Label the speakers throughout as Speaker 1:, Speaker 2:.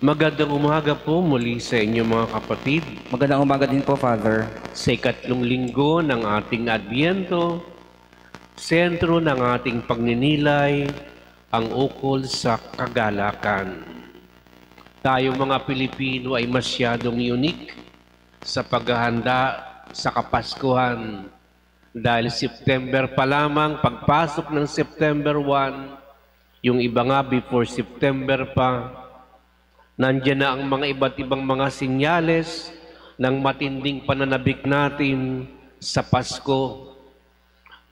Speaker 1: Magandang umaga po muli sa inyo mga kapatid.
Speaker 2: Magandang umaga din po, Father.
Speaker 1: Sa ikatlong linggo ng ating Adbyento, sentro ng ating pagninilay ang ukol sa kagalakan. Tayong mga Pilipino ay masyadong unique sa paghahanda sa Kapaskuhan dahil September pa lamang, pagpasok ng September 1, yung iba nga before September pa, nandiyan na ang mga iba't ibang mga sinyales ng matinding pananabik natin sa Pasko.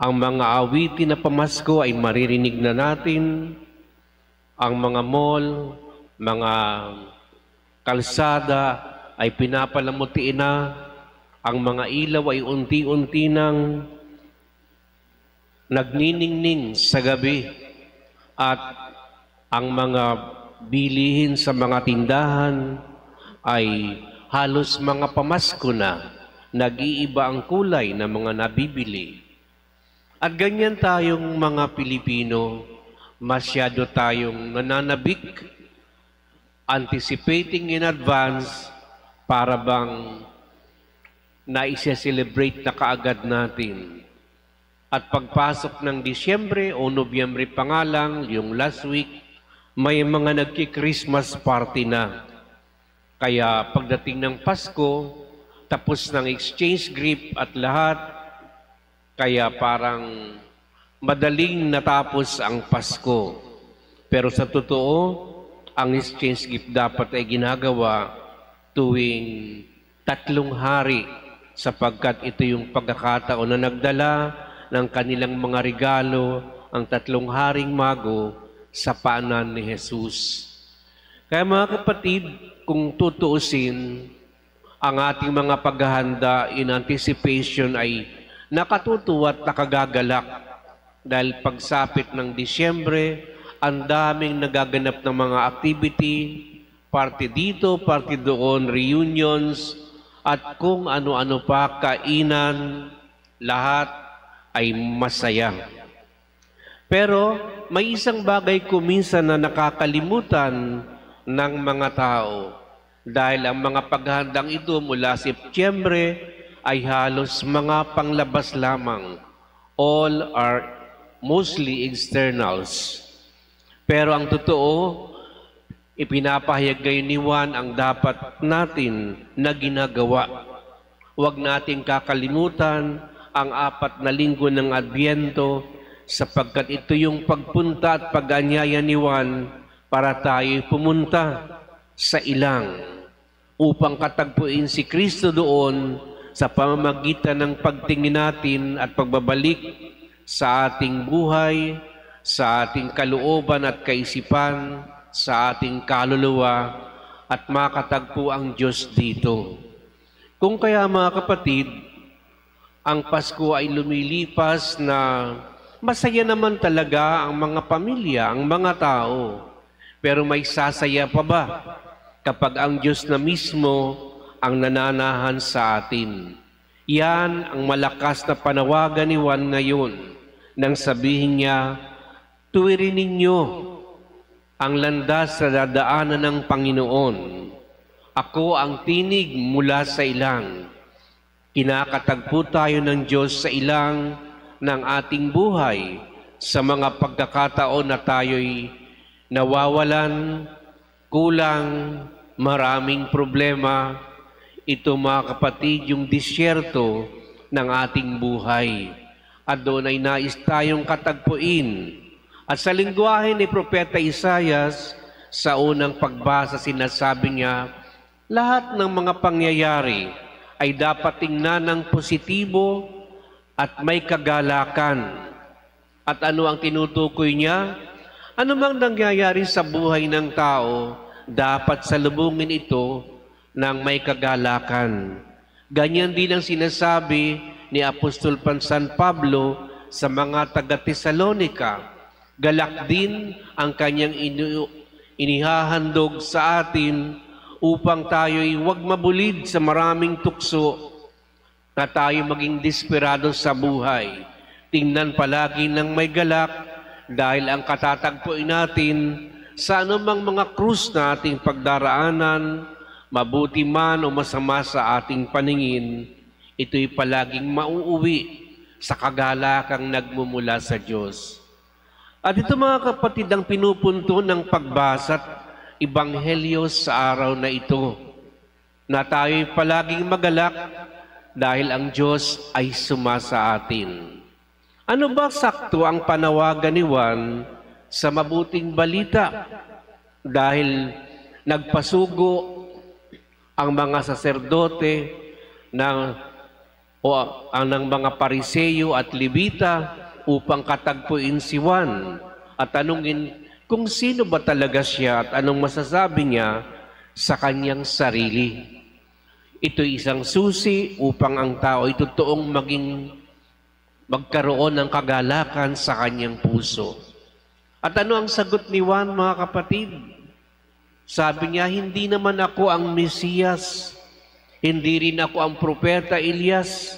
Speaker 1: Ang mga awitin na pamasko ay maririnig na natin. Ang mga mall, mga kalsada ay pinapalamutiin na. Ang mga ilaw ay unti-unti nang nagniningning sa gabi. At ang mga bilihin sa mga tindahan ay halos mga pamasko na, nag-iiba ang kulay ng mga nabibili. At ganyan tayong mga Pilipino, masyado tayong nananabik, anticipating in advance, para bang naisa-celebrate na kaagad natin. At pagpasok ng Disyembre o Nobyembre pa nga lang, yung last week, may mga nagki-Christmas party na. Kaya pagdating ng Pasko, tapos ng exchange gift at lahat, kaya parang madaling natapos ang Pasko. Pero sa totoo, ang exchange gift dapat ay ginagawa tuwing 3 hari sapagkat ito yung pagkakataon na nagdala ng kanilang mga regalo ang 3 haring mago sa paanan ni Jesus. Kaya mga kapatid, kung tutuusin, ang ating mga paghahanda in anticipation ay nakatutuwa at nakagagalak dahil pagsapit ng Disyembre, ang daming nagaganap ng mga activity, party dito, party doon, reunions, at kung ano-ano pa, kainan, lahat ay masaya. Pero may isang bagay kuminsan na nakakalimutan ng mga tao dahil ang mga paghahandang ito mula Setyembre ay halos mga panglabas lamang. All are mostly externals. Pero ang totoo, ipinapahayag ngayon ni Juan ang dapat natin na ginagawa. Huwag nating kakalimutan ang 4 na linggo ng Adbyento sapagkat ito yung pagpunta at pag-anyaya ni Juan para tayo pumunta sa ilang upang katagpuin si Kristo doon sa pamamagitan ng pagtingin natin at pagbabalik sa ating buhay, sa ating kalooban at kaisipan, sa ating kaluluwa at makatagpo ang Diyos dito. Kung kaya mga kapatid, ang Pasko ay lumilipas na masaya naman talaga ang mga pamilya, ang mga tao. Pero may sasaya pa ba kapag ang Diyos na mismo ang nananahan sa atin? Yan ang malakas na panawagan ni Juan ngayon nang sabihin niya, tuwirin ninyo ang landas sa dadaanan ng Panginoon. Ako ang tinig mula sa ilang. Kinakatagpo tayo ng Diyos sa ilang ng ating buhay sa mga pagkakataon na tayo'y nawawalan, kulang, maraming problema. Ito mga kapatid, yung disyerto ng ating buhay. At doon ay nais tayong katagpuin. At sa lingwahe ni Propeta Isaias, sa unang pagbasa sinasabi niya, lahat ng mga pangyayari ay dapat tingnan ng positibo at may kagalakan. At ano ang tinutukoy niya? Ano mang nangyayari sa buhay ng tao, dapat salubungin ito ng may kagalakan. Ganyan din ang sinasabi ni Apostol San Pablo sa mga taga-Tesalonika. Galak din ang kanyang inihahandog sa atin upang tayo'y huwag mabulid sa maraming tukso na tayo maging desperado sa buhay. Tingnan palagi ng may galak dahil ang katatagpuin natin sa anumang mga krus na ating pagdaraanan, mabuti man o masama sa ating paningin, ito'y palaging mauuwi sa kagalakang nagmumula sa Diyos. At ito mga kapatid ang pinupunto ng pagbasa't Ebanghelyo sa araw na ito, na tayo'y palaging magalak dahil ang Diyos ay sumasa atin. Ano ba sakto ang panawagan ni Juan sa mabuting balita? Dahil nagpasugo ang mga saserdote ng mga Pariseyo at Levita upang katagpuin si Juan at tanungin kung sino ba talaga siya at anong masasabi niya sa kanyang sarili. Ito'y isang susi upang ang tao ay totoong magkaroon ng kagalakan sa kanyang puso. At ano ang sagot ni Juan, mga kapatid? Sabi niya, hindi naman ako ang Mesiyas, hindi rin ako ang propeta Elias,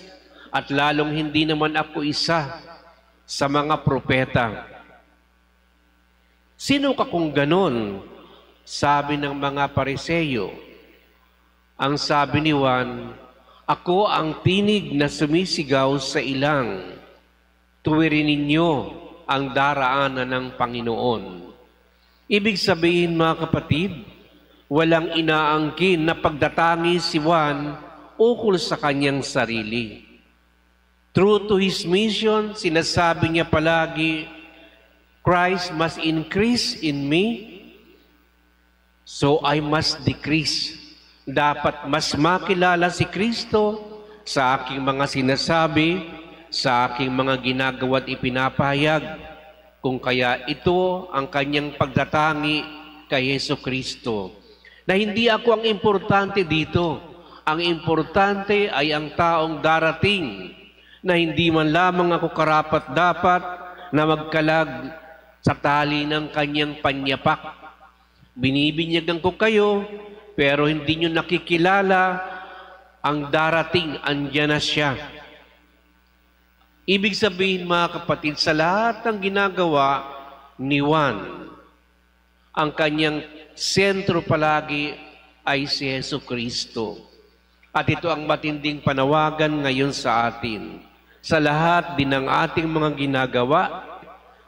Speaker 1: at lalong hindi naman ako isa sa mga propeta. Sino ka kung ganon? Sabi ng mga Pariseyo. Ang sabi ni Juan, ako ang tinig na sumisigaw sa ilang. Tuwirin ninyo ang daraanan ng Panginoon. Ibig sabihin, mga kapatid, walang inaangkin na pagdatangi si Juan ukol sa kanyang sarili. True to his mission, sinasabi niya palagi, Christ must increase in me, so I must decrease. Dapat mas makilala si Kristo sa aking mga sinasabi, sa aking mga ginagawa at ipinapahayag, kung kaya ito ang kanyang pagdatangi kay Jesucristo. Na hindi ako ang importante dito. Ang importante ay ang taong darating na hindi man lamang ako karapat-dapat na magkalag sa tali ng kanyang panyapak. Binibinyagan ko kayo, pero hindi nyo nakikilala ang darating, andyan na siya. Ibig sabihin, mga kapatid, sa lahat ng ginagawa ni Juan, ang kanyang sentro palagi ay si Jesucristo. At ito ang matinding panawagan ngayon sa atin. Sa lahat din ng ating mga ginagawa,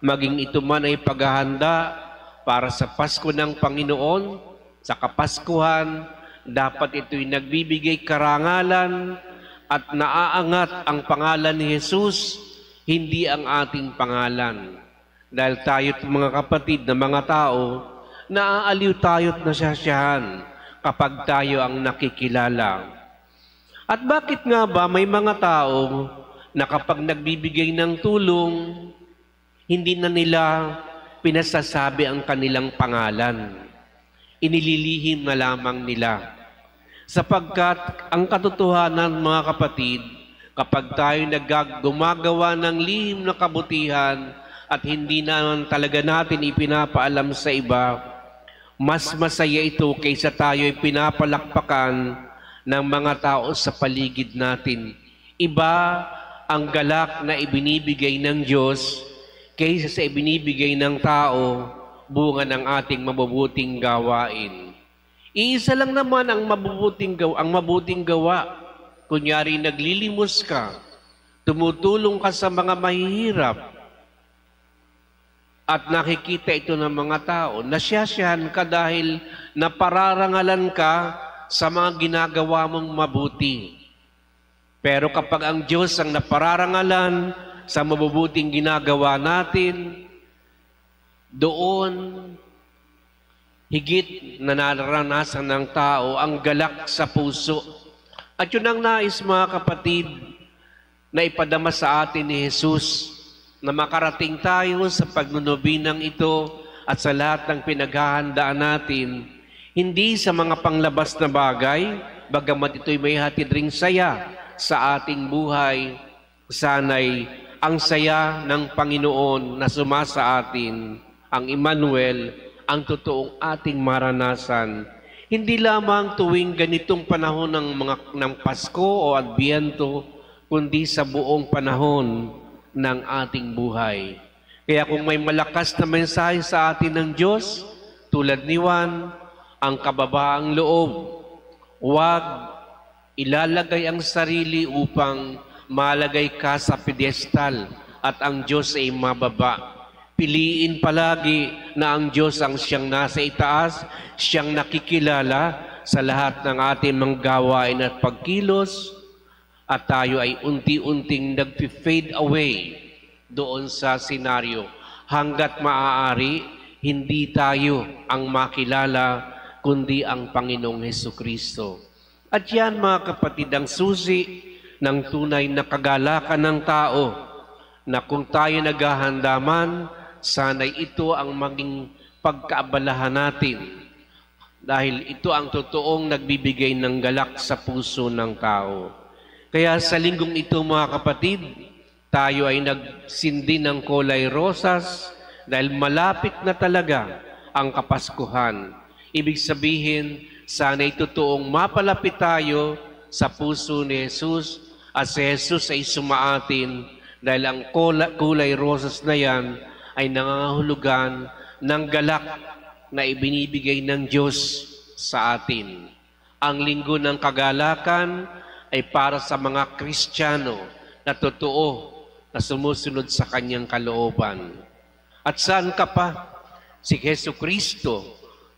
Speaker 1: maging ito man ay paghahanda para sa Pasko ng Panginoon, sa Kapaskuhan, dapat ito'y nagbibigay karangalan at naaangat ang pangalan ni Jesus, hindi ang ating pangalan. Dahil tayo't mga kapatid na mga tao, naaaliw tayo't nasasyahan kapag tayo ang nakikilala. At bakit nga ba may mga tao na kapag nagbibigay ng tulong, hindi na nila pinasasabi ang kanilang pangalan. Inililihim na lamang nila. Sapagkat ang katotohanan, mga kapatid, kapag tayo gumagawa ng lihim na kabutihan at hindi naman talaga natin ipinapaalam sa iba, mas masaya ito kaysa tayo'y pinapalakpakan ng mga tao sa paligid natin. Iba ang galak na ibinibigay ng Diyos kaysa sa ibinibigay ng tao, bunga ng ating mabubuting gawain. Iisa lang naman ang mabuting gawa. Kunyari naglilimos ka, tumutulong ka sa mga mahihirap, at nakikita ito ng mga tao, nasyasyahan ka dahil napararangalan ka sa mga ginagawa mong mabuti. Pero kapag ang Diyos ang napararangalan sa mabubuting ginagawa natin, doon higit na naranasan ng tao ang galak sa puso. At yun ang nais, mga kapatid, na ipadama sa atin ni Jesus, na makarating tayo sa pagnunubinang ito at sa lahat ng pinaghahandaan natin, hindi sa mga panglabas na bagay, bagamat ito'y may hatid ring saya sa ating buhay, sana'y ang saya ng Panginoon na sumasa atin, ang Emmanuel, ang totoong ating maranasan. Hindi lamang tuwing ganitong panahon ng Pasko o Adbiento, kundi sa buong panahon ng ating buhay. Kaya kung may malakas na mensahe sa atin ng Diyos, tulad ni Juan, ang kababaang loob. Huwag ilalagay ang sarili upang malagay ka sa pedestal at ang Diyos ay mababa. Piliin palagi na ang Diyos ang siyang nasa itaas, siyang nakikilala sa lahat ng ating mga gawain at pagkilos, at tayo ay unti-unting nag-fade away doon sa senaryo. Hanggat maaari, hindi tayo ang makilala, kundi ang Panginoong Hesukristo. At yan, mga kapatid, ang susi ng tunay na kagalakan ng tao, na kung tayo naghahanda man, sana'y ito ang maging pagkaabalahan natin. Dahil ito ang totoong nagbibigay ng galak sa puso ng tao. Kaya sa linggong ito, mga kapatid, tayo ay nagsindi ng kulay rosas dahil malapit na talaga ang Kapaskuhan. Ibig sabihin, sana'y totoong mapalapit tayo sa puso ni Jesus at si Jesus ay sumaatin dahil ang kulay rosas na yan ay nangangahulugan ng galak na ibinibigay ng Diyos sa atin. Ang linggo ng kagalakan ay para sa mga Kristiyano na totoo na sumusunod sa kanyang kalooban. At saan ka pa? Si Jesucristo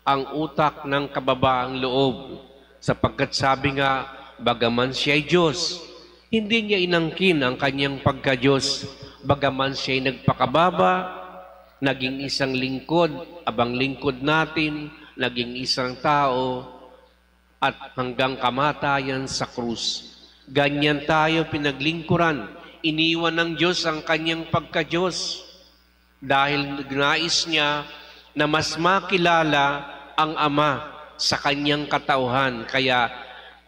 Speaker 1: ang utak ng kababaang loob, sapagkat sabi nga, bagaman siya ay Diyos, hindi niya inangkin ang kanyang pagka-Diyos, bagaman siya ay nagpakababa, naging isang lingkod, abang lingkod natin, naging isang tao, at hanggang kamatayan sa krus. Ganyan tayo pinaglingkuran. Iniwan ng Diyos ang kanyang pagka-Diyos dahil nais niya na mas makilala ang Ama sa kanyang katauhan. Kaya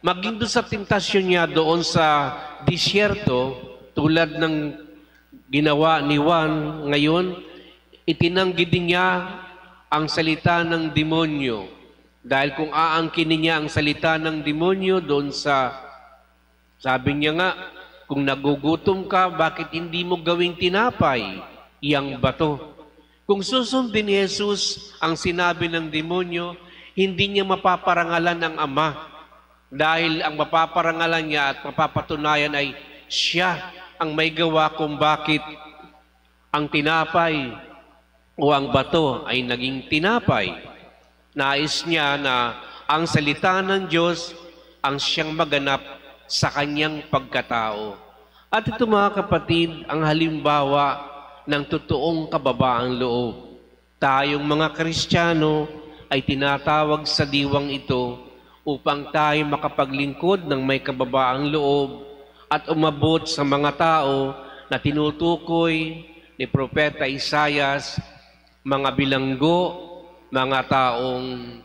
Speaker 1: maging doon sa tentasyon niya doon sa disyerto, tulad ng ginawa ni Juan ngayon, itinanggi din niya ang salita ng demonyo. Dahil kung aangkinin niya ang salita ng demonyo doon sa, sabi niya nga, kung nagugutom ka, bakit hindi mo gawing tinapay iyang bato? Kung susundin ni Jesus ang sinabi ng demonyo, hindi niya mapaparangalan ang Ama. Dahil ang mapaparangalan niya at mapapatunayan ay siya ang may gawa kung bakit ang tinapay o ang bato ay naging tinapay. Nais niya na ang salita ng Diyos ang siyang maganap sa kanyang pagkatao. At ito, mga kapatid, ang halimbawa ng totoong kababaang loob. Tayong mga Kristiyano ay tinatawag sa diwang ito upang tayo makapaglingkod ng may kababaang loob at umabot sa mga tao na tinutukoy ni Propeta Isaias, mga bilanggo, mga taong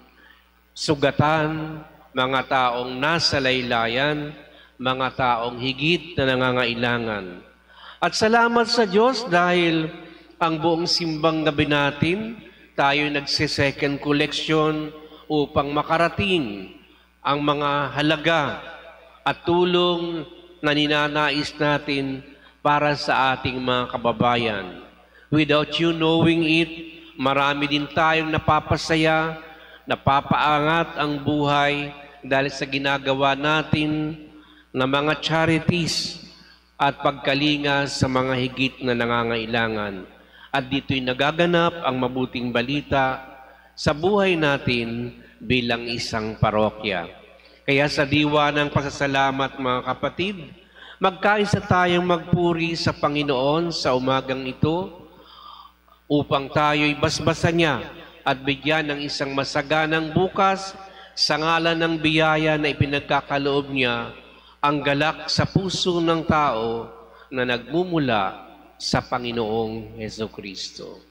Speaker 1: sugatan, mga taong nasa laylayan, mga taong higit na nangangailangan. At salamat sa Diyos dahil ang buong simbang gabi natin, tayo nagse-second collection upang makarating ang mga halaga at tulong na ninanais natin para sa ating mga kababayan. Without you knowing it, marami din tayong napapasaya, napapaangat ang buhay dahil sa ginagawa natin na mga charities at pagkalinga sa mga higit na nangangailangan. At dito'y nagaganap ang mabuting balita sa buhay natin bilang isang parokya. Kaya sa diwa ng pasasalamat, mga kapatid, magkaisa tayong magpuri sa Panginoon sa umagang ito upang tayo'y basbasan niya at bigyan ng isang masaganang bukas sa ngalan ng biyaya na ipinagkakaloob niya ang galak sa puso ng tao na nagmumula sa Panginoong Hesukristo.